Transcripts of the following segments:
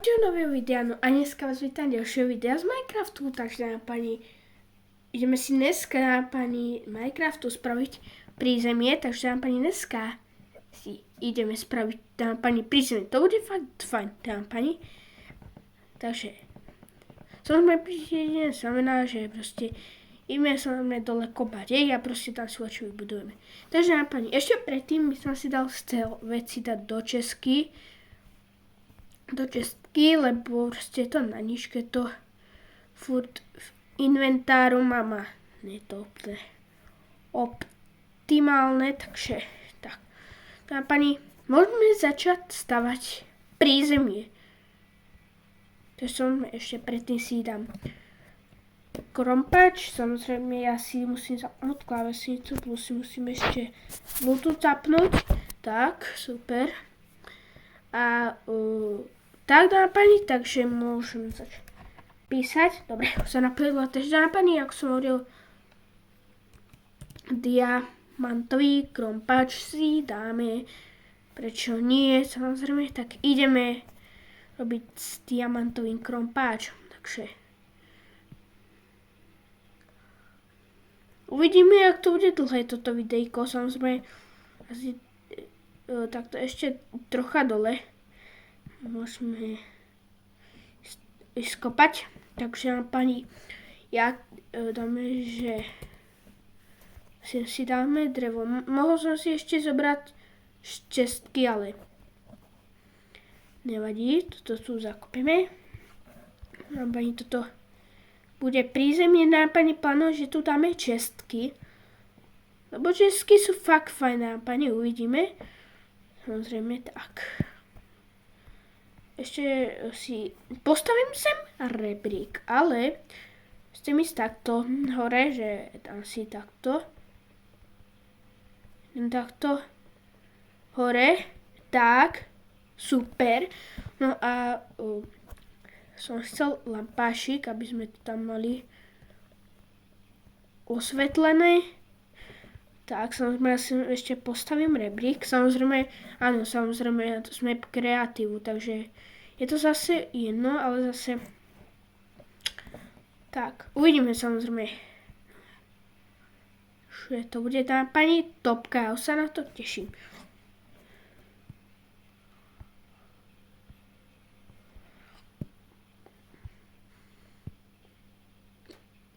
Nového videa, no a dneska vás vítam ďalšieho videa z Minecraftu, takže pani, ideme si dneska pani Minecraftu spraviť prízemie, takže pani dneska si ideme spraviť pani prízemie, to bude fakt fajn, pani. Takže, samozrejme prízemie znamená, že proste ideme samozrejme dole kopať a proste tam si čo vybudujeme. Takže pani, ešte predtým by som si dal veci dať do česky, lebo proste to na nižke to furt v inventáru mám a nie je to úplne optimálne, takže tak. A pani, môžeme začať stavať prízemie. Takže som ešte predtým si dám krompač, samozrejme ja si musím zapnúť klávesnicu, plus si musím ešte Bluetooth zapnúť, tak, super. A tak, dáma pani, takže môžem začať písať. Dobre, sa napojila, takže dáma pani, ako som hovoril, diamantový krompač si dáme, prečo nie, samozrejme, tak ideme robiť s diamantovým krompáčom, takže uvidíme, jak to bude dlhé toto videjko, samozrejme, asi takto ešte trocha dole môžeme skopať, takže pani, ja dáme, že si dáme drevo. Mohol som si ešte zobrať čestky, ale nevadí, toto tu zakopíme. Pani, toto bude prízemie, pani plánujem, že tu dáme čestky, lebo čestky sú fakt fajn, pani, uvidíme. Samozrejme tak. Ešte si postavím sem rebrík, ale chcem ísť takto hore, že dám si takto hore, tak, super. No a som chcel lampášik, aby sme to tam mali osvetlené. Tak, samozrejme, ja si ešte postavím rebrík. Samozrejme, áno, samozrejme, to sme kreatívu, takže je to zase jedno, ale zase tak, uvidíme samozrejme, že to bude tá pani topka, ja sa na to teším.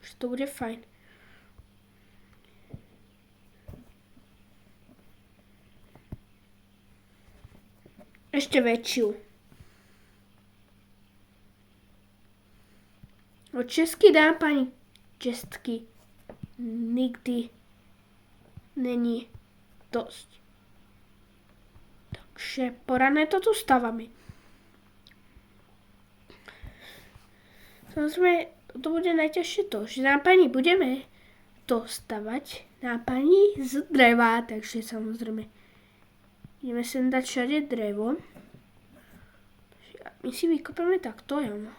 Že to bude fajn. Ešte väčšiu. Od česky dám pani, čestky nikdy není dosť. Takže poradné to tu stávame. Samozrejme, to bude najťažšie to, že nám pani budeme to stavať na pani z dreva, takže samozrejme ideme sem dať všade drevo. My si vykopeme takto, jo.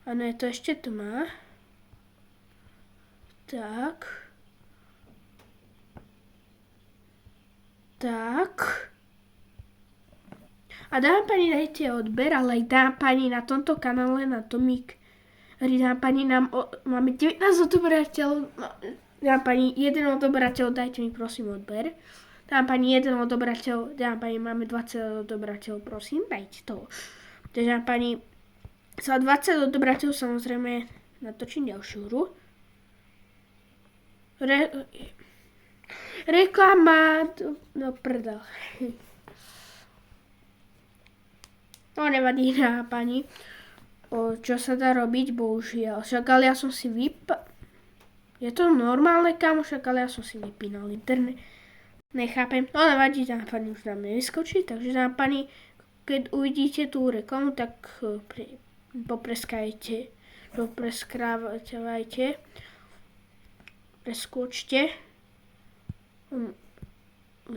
Áno, je to ešte tma. Tak. Tak. A dáma pani, dajte odber, ale aj dáma pani na tomto kanále, na Tomík. Dáma pani, máme 19 odobrateľov. Dáma pani, 1 odobrateľ, dajte mi prosím odber. Dáma pani, 1 odobrateľ, dáma pani, máme 20 odobrateľov, prosím, dajte to. Takže dáma pani, za 20 odobrateľov samozrejme natočím ďalšiu hru. Reklama, no prdel. No nevadí, dáma pani, čo sa dá robiť, bohužiaľ. Však ale ja som si je to normálne, kamošak, ale ja som si vypínal internet. Nechápem, no nevadí, dáma pani, už nám nevyskočí, takže dáma pani, keď uvidíte tú reklamu, tak popreskajte, preskočte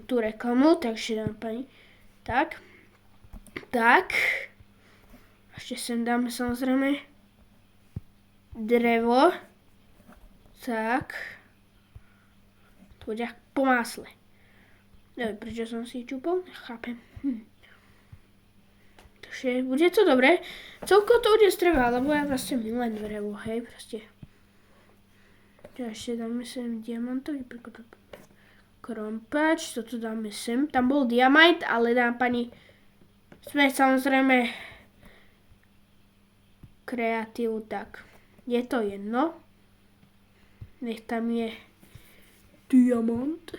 tú reklamu, takže dám pani, tak, ešte sem dáme samozrejme drevo, tak, to bude po másle. Neviem, prečo som si čupol, nechápem. Takže bude to dobré. Celko to bude strevá, lebo ja vlastne milujem drevo, hej, proste. Ja ešte dáme sem diamantový krompač, toto dáme sem. Tam bol diamant, ale dám pani, sme samozrejme kreatívu, tak je to jedno. Nech tam je diamant.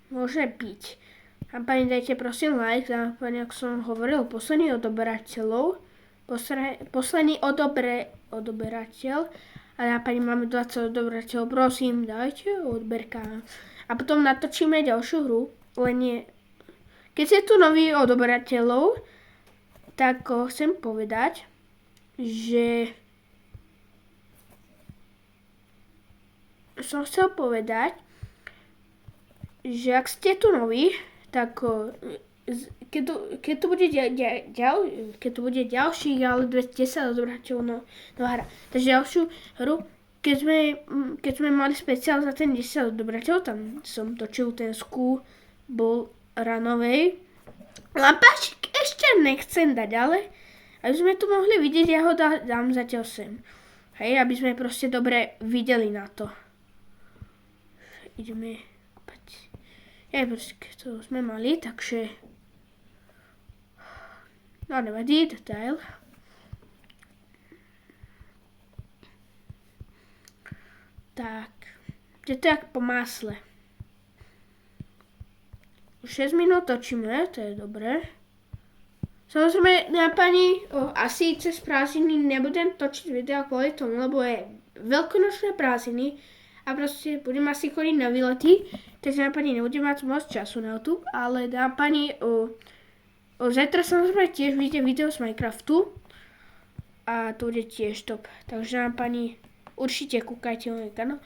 Môže byť. A pani, dajte prosím like, a pani, ako som hovoril, posledný odoberateľov, posledný odoberateľ, a na pani máme 20 odoberateľov, prosím, dajte odberka. A potom natočíme ďalšiu hru, len nie. Keď ste tu noví odoberateľov, tak chcem povedať, že som chcel povedať, že ak ste tu noví, tak keď to bude ďalších, ale 210 odoberateľov nová hra. Takže ďalšiu hru, keď sme mali speciál za ten 10 odoberateľov, tam som točil ten bol ranovej. Lampáčik ešte nechcem dať, ale aby sme tu mohli vidieť, ja ho dám zatiaľ sem. Hej, aby sme proste dobre videli na to. Ideme kúpať. Ja proste to sme mali, takže no nevadí, detail. Tak, je to jak po másle. 6 minút točíme, to je dobré. Samozrejme, na pani, asi cez prázdniny nebudem točiť video kvôli tomu, lebo je veľkonočné prázdniny a proste budem asi chodiť na výlety, takže na pani nebudem mať moc času na YouTube, ale na pani zajtra samozrejme tiež vidíte video z Minecraftu a to bude tiež top, takže na pani určite kúkajte môj kanál.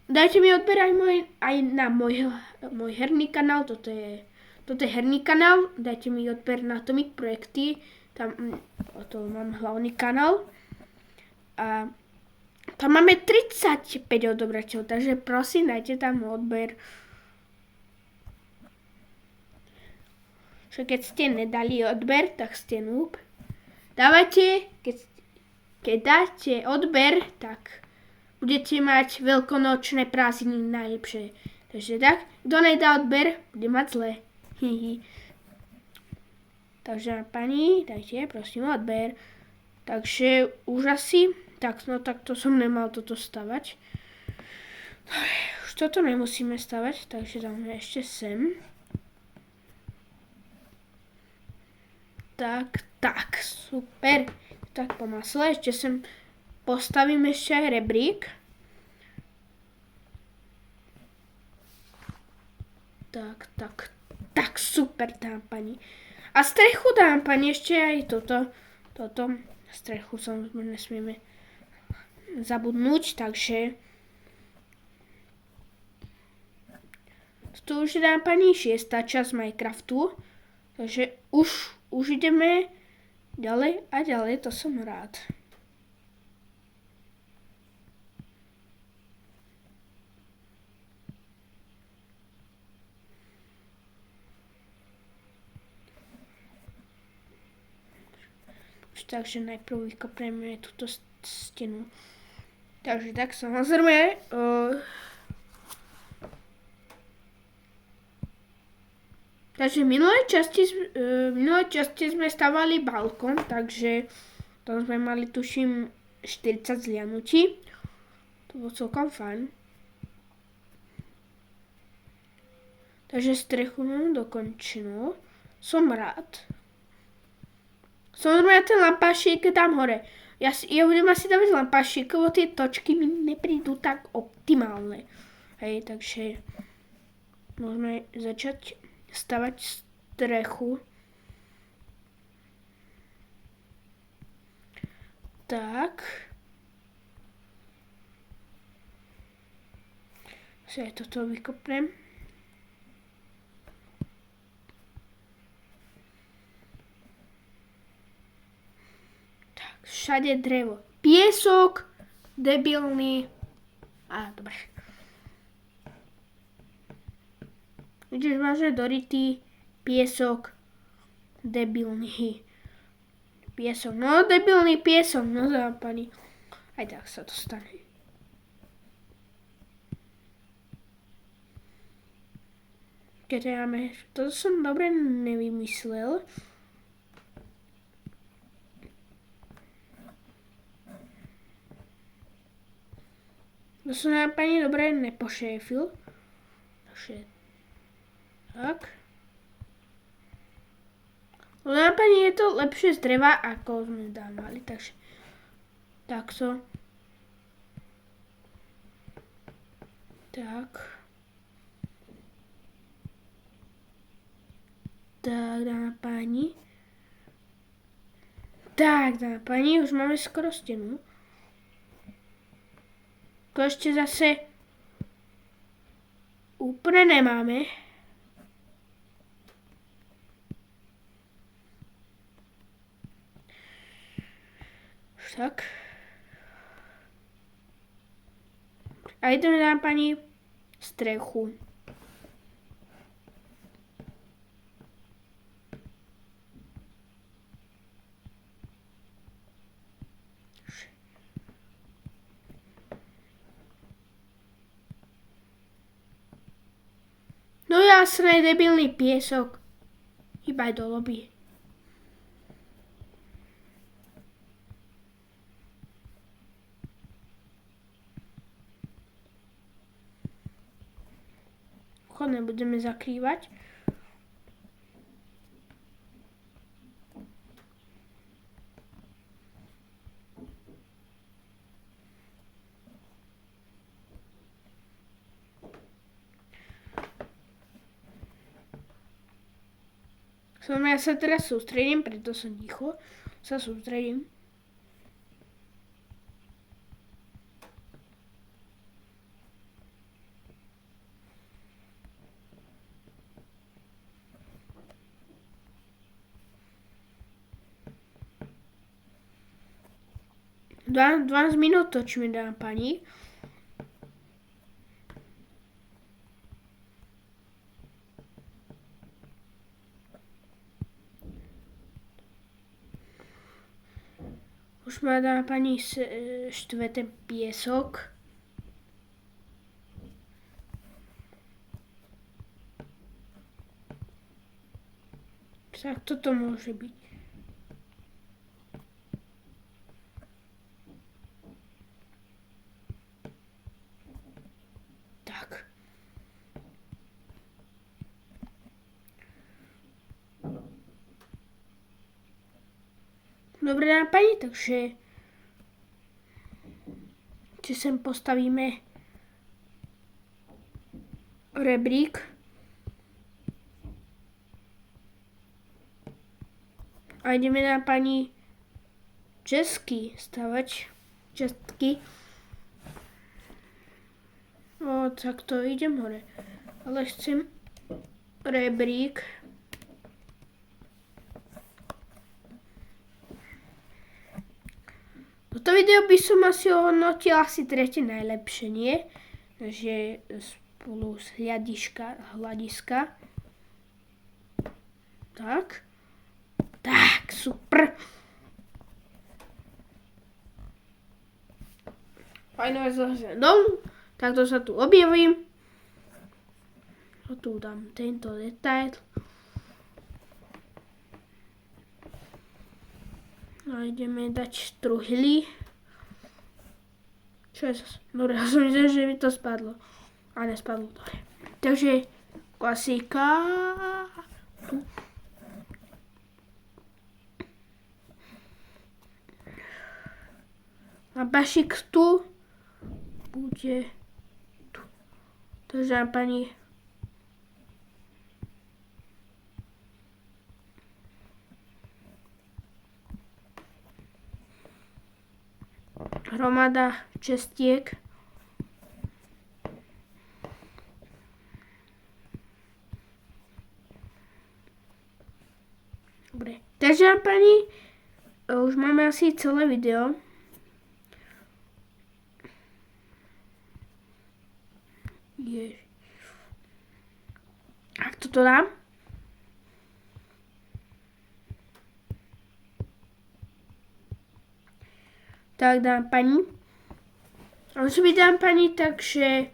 Dajte mi odber aj na môj herný kanál, toto je herný kanál, dajte mi odber na Atomic Projekty, tam to mám hlavný kanál a tam máme 35 odobrateľov, takže prosím, dajte tam odber. Že keď ste nedali odber, tak ste noob. Dávajte, keď dáte odber, tak budete mať veľkonočné prázdniny najlepšie. Takže tak, kto nedá odber, bude mať zle. Takže pani, dajte prosím odber. Takže už asi, tak no takto som nemal toto stavať. Už toto nemusíme stavať, takže dáme ešte sem. Tak, super. Tak po masle, ešte sem postavím ešte aj rebrík. Tak, super dám pani. A strechu dám pani, ešte aj toto. Strechu nesmieme zabudnúť, takže tu už dám pani 6. časť Minecraftu. Takže už ideme ďalej a ďalej, to som rád. Takže najprv vykopneme túto stenu. Takže tak samozrejme. Takže v minulej časti sme stavali balkón, takže tam sme mali tuším 40 zlianutí. To bolo celkom fajn. Takže strechu mám dokončenú. Som rád. Samozrejme, ten lampášik tam hore. Ja budem asi dávať lampášik, lebo tie točky mi neprídu tak optimálne. Hej, takže môžeme začať stavať strechu. Tak. Si aj toto vykopnem. Všade drevo. Piesok, debilný. Dobre. Vidíš, vážne dorytý piesok. Debilný piesok. No, debilný piesok. No, zápani. Aj tak sa to stane. Keď máme... Toto som dobre nevymyslel. To som nápadne dobre nepošéfil. Takže... Tak. No nápadne je to lepšie z dreva, ako sme dávali. Takže... Takto. Tak. Tak, dáme páni. Tak, dáme páni, už máme skoro stenu. To ešte zase úplne nemáme. Tak. A ideme na pani strechu. No jasné, debilný piesok. Iba aj do lobby. Chodne budeme zakrývať. Ja sa teraz sústredím, preto som ticho. Sa sústredím. Dva 12 minút točíme, dáma pani. Už má dáma pani štvrtý piesok. Tak toto môže byť. Tak. Dobre, dáma pani, takže či sem postavíme rebrík. A ideme na pani česky stavať. Česky. O, tak to idem hore. Ale chcem rebrík. Toto video by som asi ohodnotil asi tretie najlepšie, nie? Takže spolu z hľadiska. Tak. Tak, super. Fajnové zase dolu. Takto sa tu objavím. A tu dám tento detail. A ideme dať truhly. Čo je zase? No ja som myslel, že mi to spadlo. A nespadlo to. Takže klasika. Tu. A bašik tu bude tu. Takže pani hromada čestiek. Dobre. Takže pani, už máme asi celé video. toto dám. Tak dám pani. A už mi dám pani, takže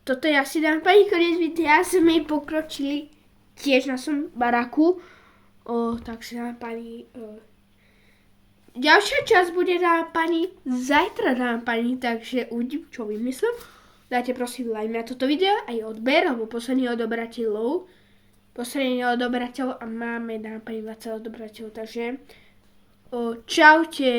toto ja si dám pani koniec videa. Sme pokročili tiež na som baraku. Takže dám pani... Ďalšia časť bude dám pani, zajtra dám pani, takže uvidím, čo vymyslím. Dajte prosím like na toto video, aj odber, alebo posledný odobrateľov. Posledný odobrateľ a máme dám pani 20 odobrateľov, takže čaute.